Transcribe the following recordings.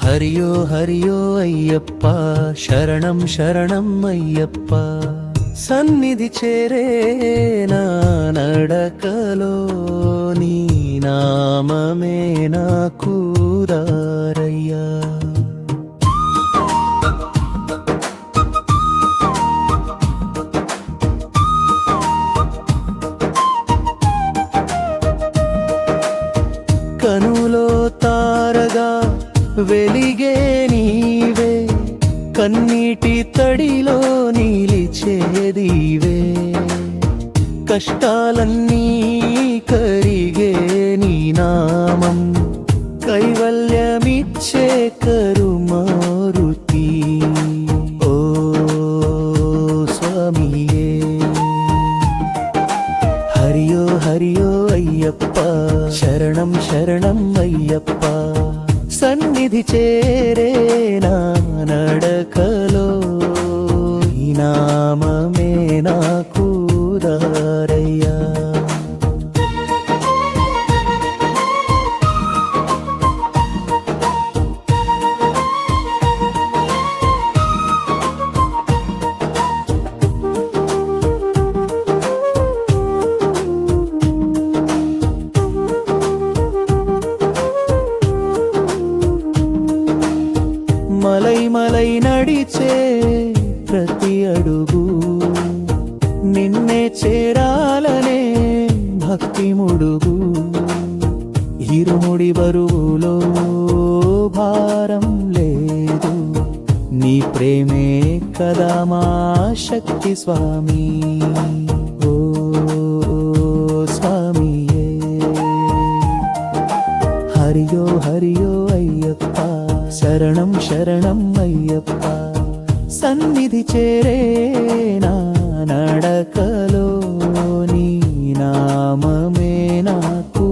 హరియో హరియో అయ్యప్ప శరణం శరణం అయ్యప్ప సన్నిధి చేరే నా నడకలో నీ నామమే నాకు దారయ్యా కనులో తారగా వెలిగే నీవే కన్నీటి తడిలో నిలిచేదివే కష్టాలన్నీ కరిగే నీ నామం కైవల్యమిచ్చే కరుమారుతి ఓ స్వామియే హరియో హరియో అయ్యప్ప శరణం శరణం అయ్యప్ప సన్నిధి చేరే నా నడకలో ఈ నామమే నాకు దారయ్యా మలై మలై నడిచే ప్రతి అడుగు నిన్నే చేరాలనే భక్తి ముడుగు ఇరుముడి బరువులో భారం లేదు నీ ప్రేమే కదా మా శక్తి స్వామి ఓ స్వామియే హరియో హరియో అయ్యప్ప శరణం శరణం అయ్యప్ప సన్నిధి చేరే నా నడకలో నీ నామమే నాకు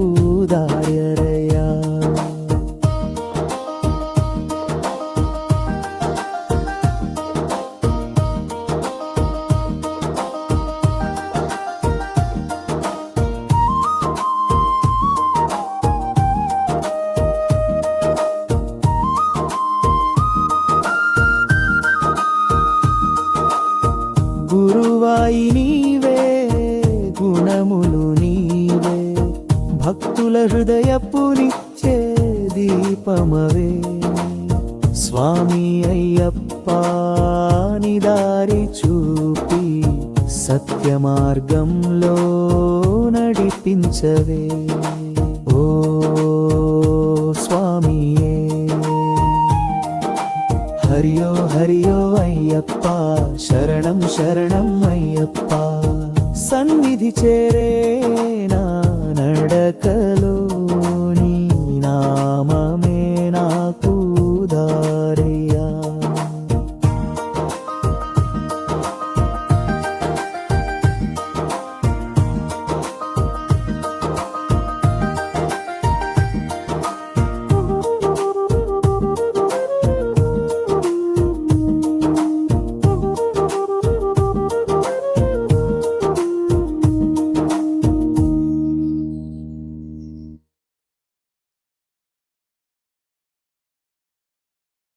దారయ్యా గురువాయి నీవే గుణములు నీవే భక్తుల హృదయపు నిత్య దీపమవే స్వామి అయ్యప్ప నీ దారి చూపి సత్య మార్గంలో నడిపించవే